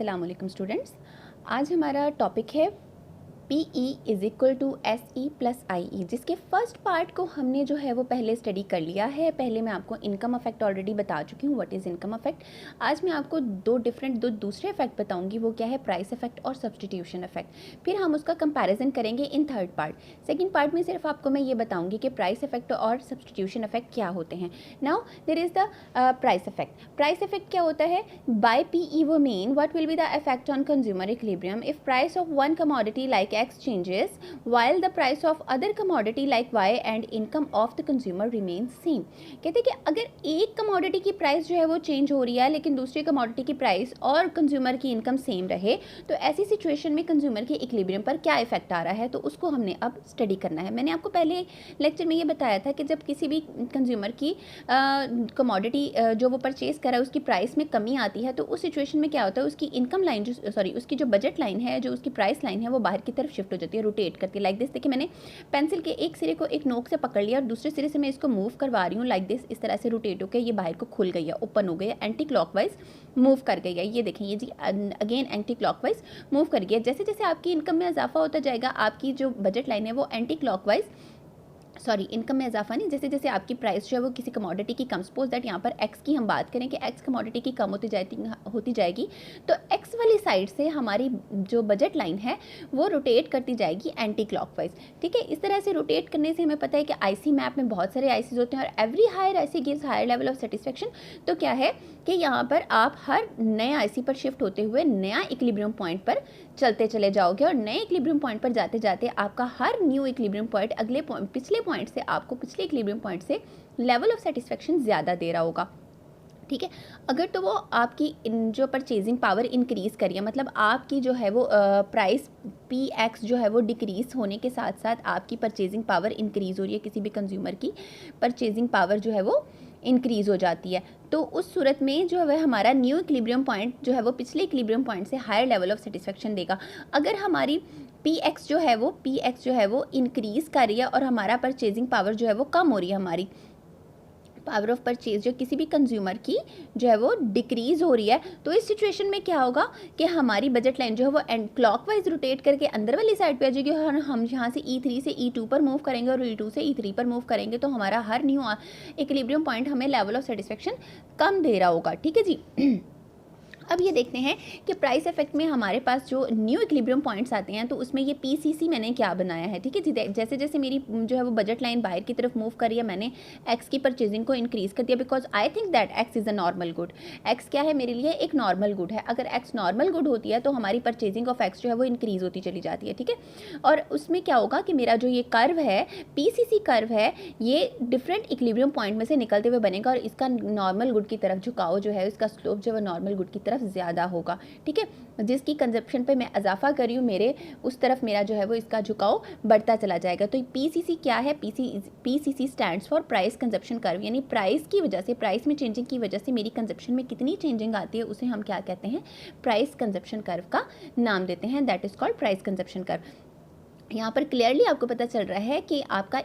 अस्सलाम वालेकुम स्टूडेंट्स। आज हमारा टॉपिक है PE is equal to SE plus IE, जिसके फर्स्ट पार्ट को हमने जो है वो पहले स्टडी कर लिया है। पहले मैं आपको इनकम अफेक्ट ऑलरेडी बता चुकी हूँ, व्हाट इज़ इनकम अफेक्ट। आज मैं आपको दो दूसरे इफेक्ट बताऊंगी, वो क्या है, प्राइस इफेक्ट और सब्सटीट्यूशन इफेक्ट। फिर हम उसका कंपैरिजन करेंगे in third part. Second part में सिर्फ आपको मैं ये बताऊंगी कि प्राइस इफेक्ट और सब्सटीट्यूशन इफेक्ट क्या होते हैं। Now there is the price effect. Price effect क्या होता है? बाय PE वो mean what will be the effect on consumer equilibrium if price of one commodity like X changes while the price of other commodity like Y and income of the consumer remains same। कहते हैं कि अगर एक commodity की price जो है वो change हो रही है लेकिन दूसरी कमोडिटी की प्राइस और कंज्यूमर की इनकम सेम रहे, तो ऐसी सिचुएशन में कंज्यूमर के इक्विलिब्रियम पर क्या इफेक्ट आ रहा है, तो उसको हमने अब स्टडी करना है। मैंने आपको पहले लेक्चर में ये बताया था कि जब किसी भी कंज्यूमर की कमोडिटी जो वो परचेज कर रहा है उसकी प्राइस में कमी आती है, तो उस सिचुएशन में क्या होता है, उसकी इनकम लाइन उसकी जो बजट लाइन है, जो उसकी प्राइस लाइन है, वो बाहर की तरफ शिफ्ट हो जाती है, रोटेट करती है। Like this. देखिए मैंने पेंसिल के एक सिरे को एक नोक से पकड़ लिया और दूसरे सिरे से मैं इसको मूव करवा रही हूँ लाइक दिस। इस तरह से रोटेट होकर ये बाहर को खुल गई है, ओपन हो गई है, एंटी क्लॉकवाइज मूव कर गई है। ये देखें, ये जी अगेन एंटी क्लॉकवाइज मूव कर गई है। जैसे जैसे आपकी इनकम में इजाफा होता जाएगा, आपकी जो बजट लाइन है वो एंटी क्लॉकवाइज, सॉरी इनकम में इजाफा नहीं, जैसे जैसे आपकी प्राइस जो है वो किसी कमोडिटी की कम, सपोज दैट यहाँ पर एक्स की हम बात करें कि एक्स कमोडिटी की कम होती जाएगी, तो एक्स वाली साइड से हमारी जो बजट लाइन है वो रोटेट करती जाएगी एंटी क्लॉकवाइज। ठीक है, इस तरह से रोटेट करने से हमें पता है कि आईसी मैप में बहुत सारे आईसीज होते हैं और every higher IC gives higher level of satisfaction. तो क्या है कि यहाँ पर आप हर नए आईसी पर शिफ्ट होते हुए नया इक्विलिब्रियम पॉइंट पर चलते चले जाओगे और नए इक्विलिब्रियम पॉइंट पर जाते जाते आपका हर न्यू इक्विलिब्रियम पॉइंट पिछले पॉइंट से आपको पिछले इक्विलिब्रियम पॉइंट से लेवल ऑफ सेटिस्फेक्शन ज़्यादा दे रहा होगा। ठीक है, अगर तो वो आपकी जो परचेजिंग पावर इंक्रीज़ करिए, मतलब आपकी जो है वो प्राइस PX जो है वो डिक्रीज़ होने के साथ साथ आपकी परचेजिंग पावर इंक्रीज़ हो रही है, किसी भी कंज्यूमर की परचेजिंग पावर जो है वो इंक्रीज़ हो जाती है, तो उस सूरत में जो है हमारा न्यू इक्विलिब्रियम पॉइंट जो है वो पिछले इक्विलिब्रियम पॉइंट से हायर लेवल ऑफ सेटिस्फेक्शन देगा। अगर हमारी PX जो है वो इंक्रीज़ कर रही है और हमारा परचेजिंग पावर जो है वो कम हो रही है, हमारी पावर ऑफ परचेज जो किसी भी कंज्यूमर की जो है वो डिक्रीज़ हो रही है, तो इस सिचुएशन में क्या होगा कि हमारी बजट लाइन जो है वो क्लॉकवाइज रोटेट करके अंदर वाली साइड पे आ जाएगी और हम यहाँ से E3 से E2 पर मूव करेंगे और E2 से E3 पर मूव करेंगे, तो हमारा हर न्यू इक्विलिब्रियम पॉइंट हमें लेवल ऑफ सेटिस्फेक्शन कम दे रहा होगा। ठीक है जी। अब ये देखते हैं कि प्राइस इफेक्ट में हमारे पास जो न्यू इक्विलिब्रियम पॉइंट्स आते हैं, तो उसमें ये PCC मैंने क्या बनाया है। ठीक है जी, जैसे जैसे मेरी जो है वो बजट लाइन बाहर की तरफ मूव करी है, मैंने एक्स की परचेजिंग को इंक्रीज़ कर दिया because I think that x is a normal good. X क्या है मेरे लिए? एक नॉर्मल गुड है। अगर एक्स नॉर्मल गुड होती है तो हमारी परचेजिंग ऑफ एक्स जो है वो इंक्रीज़ होती चली जाती है। ठीक है, और उसमें क्या होगा कि मेरा जो ये कर्व है, PCC कर्व है, ये डिफरेंट इक्विलिब्रियम पॉइंट में से निकलते हुए बनेगा और इसका नॉर्मल गुड की तरफ झुकाव जो है, इसका स्लोप जो है नॉर्मल गुड की तरफ ज़्यादा होगा। ठीक है, जिसकी कंजप्शन पे मैं इजाफा कर रही हूँ, मेरे उस तरफ मेरा जो है वो इसका झुकाव बढ़ता चला जाएगा। तो PCC क्या है? PCC stands for price consumption curve, यानी प्राइस की वजह से, प्राइस में चेंजिंग की वजह से मेरी कंजप्शन में कितनी चेंजिंग आती है, उसे हम क्या कहते हैं? प्राइस कंजप्शन कर्व का नाम देते हैं। That is called price consumption curve. यहाँ पर क्लियरली आपको पता चल रहा है कि आपका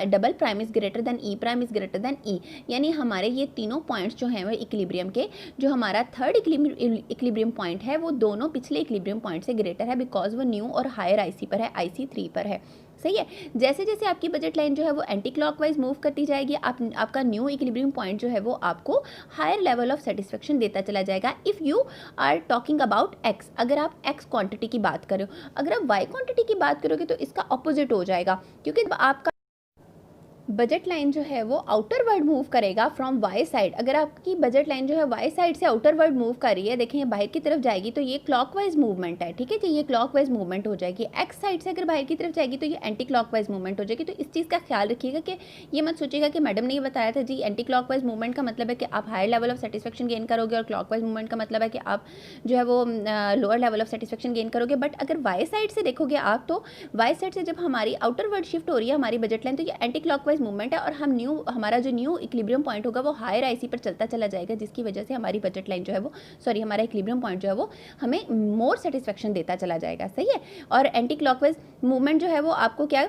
double prime is greater than E prime is greater than E, यानी हमारे ये तीनों पॉइंट्स जो हैं वो इक्विलिब्रियम के, जो हमारा थर्ड इक्विलिब्रियम पॉइंट है वो दोनों पिछले इक्विलिब्रियम पॉइंट से ग्रेटर है बिकॉज वो न्यू और हायर IC पर है, IC3 पर है। सही है, जैसे जैसे आपकी बजट लाइन जो है वो एंटी क्लॉकवाइज मूव करती जाएगी, आपका न्यू इक्विलिब्रियम पॉइंट जो है वो आपको हायर लेवल ऑफ सेटिस्फेक्शन देता चला जाएगा। If you are talking about X, अगर आप एक्स क्वांटिटी की बात करो, अगर आप वाई क्वांटिटी की बात करोगे तो इसका अपोजिट हो जाएगा, क्योंकि आपका बजट लाइन जो है वो आउटर वर्ड मूव करेगा फ्रॉम वाई साइड। अगर आपकी बजट लाइन जो है वाई साइड से आउटर वर्ड मूव कर रही है, देखें ये बाहर की तरफ जाएगी तो ये क्लॉकवाइज मूवमेंट है। ठीक है जी, ये क्लॉकवाइज मूवमेंट हो जाएगी। एक्स साइड से अगर बाहर की तरफ जाएगी तो ये एंटी क्लॉकवाइज मूवमेंट हो जाएगी। तो इस चीज़ का ख्याल रखिएगा कि ये मत सोचिएगा कि मैडम ने ये बताया था जी एंटी क्लॉकवाइज मूवमेंट का मतलब है कि आप higher level of satisfaction gain करोगे और क्लॉकवाइज मूवमेंट का मतलब है कि आप जो है वो lower level of satisfaction gain करोगे। बट अगर वाई साइड से देखोगे आप, तो वाई साइड से जब हमारी आउटर वर्ड शिफ्ट हो रही है हमारी बजट लाइन, तो ये एंटी क्लॉकवाइज मूवमेंट है और हमारा जो न्यू इक्विलिब्रियम पॉइंट होगा वो हायर IC पर चलता चला जाएगा, जिसकी वजह से हमारी बजट लाइन जो है वो, सॉरी हमारा इक्विलिब्रियम पॉइंट जो है वो हमें मोर सेटिस्फेक्शन देता चला जाएगा। सही है, और एंटी क्लॉकवाइज मूवमेंट जो है वो आपको क्या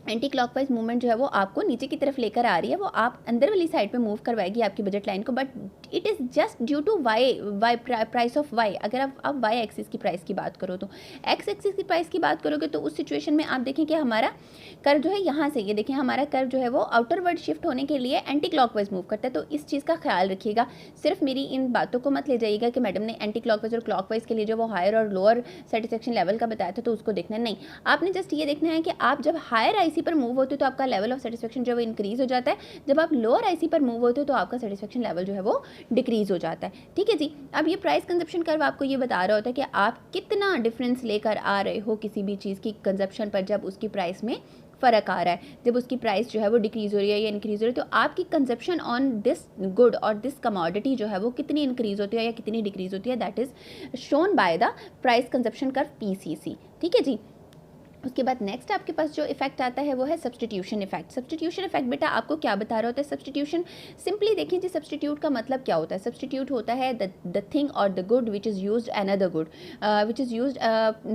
एंटी क्लॉकवाइज मूवमेंट जो है वो आपको नीचे की तरफ लेकर आ रही है, वो आप अंदर वाली साइड पे मूव करवाएगी आपकी बजट लाइन को, but it is just due to Y price of Y. अगर आप वाई एक्सिस की प्राइस की बात करो तो एक्स एक्सिस की प्राइस की बात करोगे तो उस सिचुएशन में आप देखें कि हमारा कर्व जो है यहाँ से, ये देखें हमारा कर्व जो है वो आउटर वर्ड शिफ्ट होने के लिए एंटी क्लॉकवाइज मूव करता है। तो इस चीज़ का ख्याल रखिएगा, सिर्फ मेरी इन बातों को मत ले जाइएगा कि मैडम ने एंटी क्लॉकवाइज और क्लॉकवाइज के लिए जो वो हायर और लोअर सेटिस्फेक्शन लेवल का बताया था तो उसको देखना नहीं। आपने जस्ट ये देखना है कि आप जब हायर आईसी पर मूव होते हो तो आपका लेवल ऑफ सेटिस्फेक्शन जो है वो इंक्रीज हो जाता है, जब आप लोअर आईसी पर मूव होते हो तो आपका सेटिस्फेक्शन लेवल जो है वो डिक्रीज हो जाता है। ठीक है जी। अब ये प्राइस कंजप्शन कर्व आपको ये बता रहा होता है कि आप कितना डिफरेंस लेकर आ रहे हो किसी भी चीज़ की कंजप्शन पर, जब उसकी प्राइस में फ़र्क आ रहा है, जब उसकी प्राइस जो है वो डिक्रीज़ हो रही है या इंक्रीज़ हो रही है, तो आपकी कंजप्शन ऑन दिस गुड और दिस कमोडिटी जो है वो कितनी इंक्रीज़ होती है या कितनी डिक्रीज़ होती है, that is shown by the price consumption curve PCC। ठीक है जी। उसके बाद नेक्स्ट आपके पास जो इफेक्ट आता है वो है सब्स्टिट्यूशन इफेक्ट। सब्स्टिट्यूशन इफेक्ट बेटा आपको क्या बता रहा होता है? सब्स्टिट्यूशन सिंपली देखिए जी, सब्स्टिट्यूट का मतलब क्या होता है? सब्स्टिट्यूट होता है द थिंग और the good which is used another good, which is used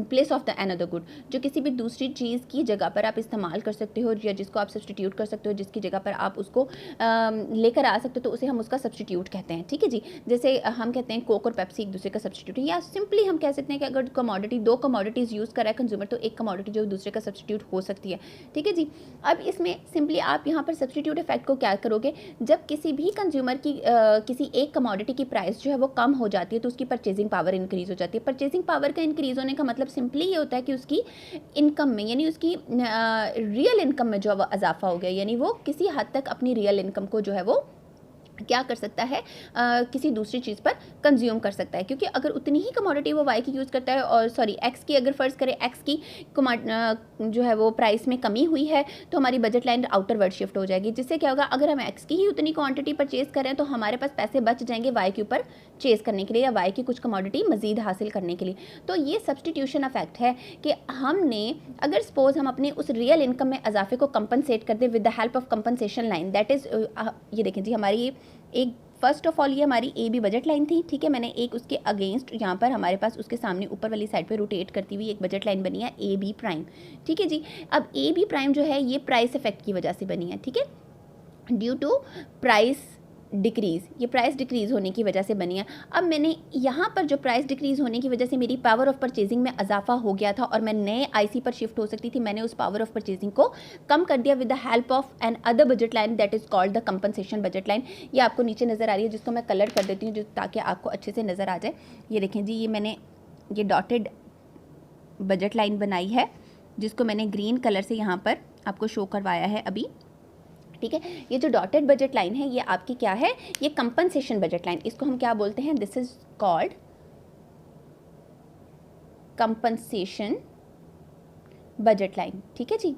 place of the another good, जो किसी भी दूसरी चीज़ की जगह पर आप इस्तेमाल कर सकते हो या जिसको आप सब्स्टिट्यूट कर सकते हो, जिसकी जगह पर आप उसको लेकर आ सकते हो, तो उसे हम उसका सब्स्टिट्यूट कहते हैं। ठीक है जी। जैसे हम कहते हैं कोक और पेप्सी एक दूसरे का सब्स्टिट्यूट है, या सिंपली हम कह सकते हैं कि अगर कमोडिटी, दो कमोडिटीज़ यूज़ कर रहा है कंज्यूमर, तो एक कमोडिटी जो दूसरे का सब्स्टिट्यूट हो सकती है। ठीक है जी। अब इसमें सिंपली आप यहाँ पर सब्स्टिट्यूट इफेक्ट को क्या करोगे, जब किसी भी कंज्यूमर की किसी एक कमोडिटी की प्राइस जो है वो कम हो जाती है तो उसकी परचेजिंग पावर इंक्रीज हो जाती है। परचेजिंग पावर का इंक्रीज होने का मतलब सिंपली ये होता है कि उसकी इनकम में, यानी उसकी रियल इनकम में जो इजाफा हो गया, यानी वो किसी हद तक अपनी रियल इनकम को जो है वो क्या कर सकता है, किसी दूसरी चीज़ पर कंज्यूम कर सकता है। क्योंकि अगर उतनी ही कमोडिटी वो वाई की यूज़ करता है, और सॉरी एक्स की, अगर फ़र्ज़ करें एक्स की जो है वो प्राइस में कमी हुई है, तो हमारी budget line outer word shift हो जाएगी, जिससे क्या होगा, अगर हम एक्स की ही उतनी क्वांटिटी परचेज़ करें तो हमारे पास पैसे बच जाएंगे वाई के ऊपर चेज़ करने के लिए या वाई की कुछ कमोडिटी मज़ीद हासिल करने के लिए। तो ये सब्स्टिट्यूशन इफेक्ट है कि हमने, अगर सपोज हम अपनी उस रियल इनकम में इजाफे को कंपनसेट कर दें with the help of compensation line, that is ये देखें जी, हमारी एक फर्स्ट ऑफ ऑल ये हमारी ए बी बजट लाइन थी। ठीक है, मैंने एक उसके अगेंस्ट यहाँ पर हमारे पास उसके सामने ऊपर वाली साइड पे रोटेट करती हुई एक बजट लाइन बनी है ए बी प्राइम। ठीक है जी। अब ए बी प्राइम जो है ये प्राइस इफेक्ट की वजह से बनी है। ठीक है, ड्यू टू प्राइस डिक्रीज़, ये प्राइस डिक्रीज़ होने की वजह से बनी है। अब मैंने यहाँ पर जो प्राइस डिक्रीज़ होने की वजह से मेरी पावर ऑफ परचेजिंग में इजाफा हो गया था और मैं नए आईसी पर शिफ्ट हो सकती थी, मैंने उस पावर ऑफ परचेजिंग को कम कर दिया with the help of another budget line that is called the compensation budget line. ये आपको नीचे नज़र आ रही है, जिसको मैं कलर कर देती हूँ ताकि आपको अच्छे से नज़र आ जाए। ये देखें जी, ये मैंने ये डॉटेड बजट लाइन बनाई है, जिसको मैंने ग्रीन कलर से यहाँ पर आपको शो करवाया है अभी। ठीक है, ये जो डॉटेड बजट लाइन है ये आपकी क्या है, ये कंपनसेशन बजट लाइन, इसको हम क्या बोलते हैं, this is called compensation budget line. ठीक है जी,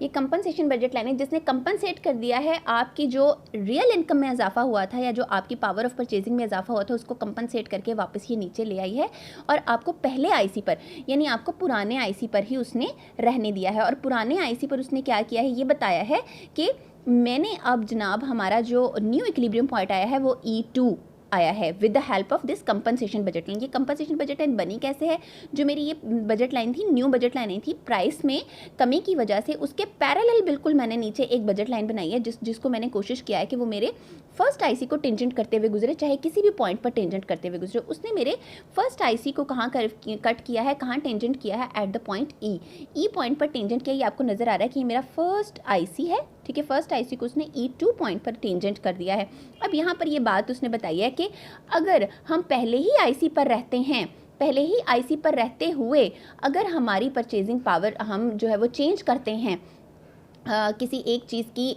ये कंपनसेशन बजट लाइन है जिसने कंपनसेट कर दिया है आपकी जो रियल इनकम में इजाफा हुआ था या जो आपकी पावर ऑफ परचेजिंग में इजाफा हुआ था, उसको कंपनसेट करके वापस ये नीचे ले आई है और आपको पहले आईसी पर, यानी आपको पुराने आईसी पर ही उसने रहने दिया है। और पुराने आईसी पर उसने क्या किया है, ये बताया है कि मैंने अब जनाब हमारा जो न्यू इक्विलिब्रियम पॉइंट आया है वो E2 आया है with the help of this compensation budget line. ये कंपनसेशन बजट लाइन बनी कैसे है, जो मेरी ये बजट लाइन थी, न्यू बजट लाइन थी, प्राइस में कमी की वजह से उसके पैरेलल बिल्कुल मैंने नीचे एक बजट लाइन बनाई है जिसको मैंने कोशिश किया है कि वो मेरे फर्स्ट आईसी को टेंजेंट करते हुए गुजरे, चाहे किसी भी पॉइंट पर टेंजेंट करते हुए गुजरे। उसने मेरे फर्स्ट आईसी को कहाँ कट किया है, कहाँ टेंजेंट किया है, at the point E point पर टेंजेंट किया। ये आपको नजर आ रहा है कि ये मेरा फर्स्ट आईसी है। ठीक है, फर्स्ट आईसी को उसने E2 पॉइंट पर टेंजेंट कर दिया है। अब यहाँ पर ये बात उसने बताई है कि अगर हम पहले ही आईसी पर रहते हैं, पहले ही आईसी पर रहते हुए अगर हमारी परचेजिंग पावर हम जो है वो चेंज करते हैं, किसी एक चीज़ की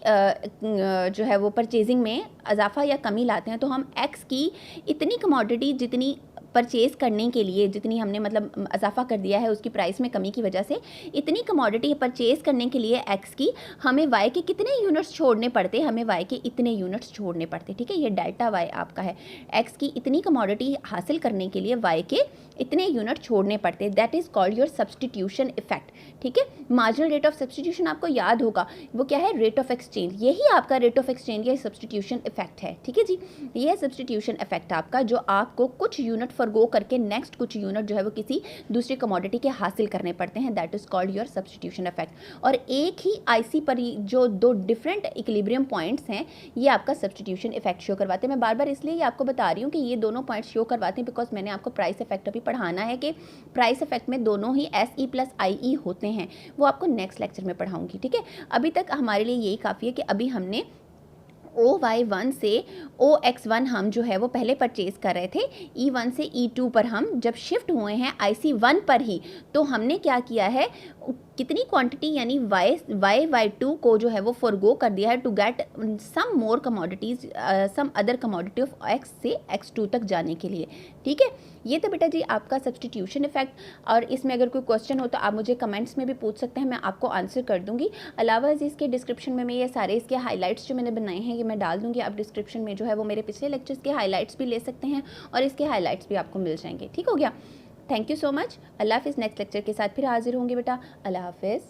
जो है वो परचेजिंग में इजाफा या कमी लाते हैं, तो हम एक्स की इतनी कमोडिटी जितनी परचेज़ करने के लिए, जितनी हमने मतलब इजाफा कर दिया है उसकी प्राइस में कमी की वजह से, इतनी कमोडिटी परचेज़ करने के लिए एक्स की हमें वाई के कितने यूनिट्स छोड़ने पड़ते, हमें वाई के इतने यूनिट्स छोड़ने पड़ते। ठीक है, ये डेल्टा वाई आपका है, एक्स की इतनी कमोडिटी हासिल करने के लिए वाई के इतने यूनिट छोड़ने पड़ते, that is called your substitution effect. ठीक है, मार्जिनल रेट ऑफ सब्स्टिट्यूशन आपको याद होगा, वो क्या है, रेट ऑफ एक्सचेंज, यही आपका रेट ऑफ एक्सचेंज या सब्स्टिट्यूशन इफेक्ट है। ठीक है जी, ये है सब्स्टिट्यूशन इफेक्ट आपका, जो आपको कुछ यूनिट फॉरगो करके नेक्स्ट कुछ यूनिट जो है वो किसी दूसरी कमोडिटी के हासिल करने पड़ते हैं, that is called your substitution effect. और एक ही आईसी पर जो दो डिफरेंट इक्विलिब्रियम पॉइंट्स हैं ये आपका सब्सटीट्यूशन इफेक्ट शो करवाते हैं। मैं बार बार इसलिए ये आपको बता रही हूँ कि ये दोनों पॉइंट्स शो करवाते हैं बिकॉज मैंने आपको प्राइस इफेक्ट अभी पढ़ाना है कि प्राइस इफेक्ट में दोनों ही SE प्लस IE होते हैं, वो आपको नेक्स्ट लेक्चर में पढ़ाऊंगी, ठीक है। अभी तक हमारे लिए यही काफ़ी है कि अभी हमने OY1 से OX1 हम जो है वो पहले परचेज़ कर रहे थे, E1 से E2 पर हम जब शिफ्ट हुए हैं IC1 पर ही, तो हमने क्या किया है, कितनी क्वांटिटी यानी Y2 को जो है वो फॉरगो कर दिया है to get some more commodities, some other commodity of X से X2 तक जाने के लिए, ठीक है। ये तो बेटा जी आपका सब्सटीट्यूशन इफेक्ट, और इसमें अगर कोई क्वेश्चन हो तो आप मुझे कमेंट्स में भी पूछ सकते हैं, मैं आपको आंसर कर दूंगी। अलावा इसके डिस्क्रिप्शन में मैं ये सारे इसके हाइलाइट्स जो मैंने बनाए हैं ये मैं डाल दूंगी, आप डिस्क्रिप्शन में जो है वो मेरे पिछले लेक्चर्स के हाइलाइट्स भी ले सकते हैं और इसके हाइलाइट्स भी आपको मिल जाएंगे, ठीक हो गया। Thank you so much. अल्लाह हाफिज़। नेक्स्ट लेक्चर के साथ फिर हाजिर होंगे बेटा। अल्लाह हाफिज़।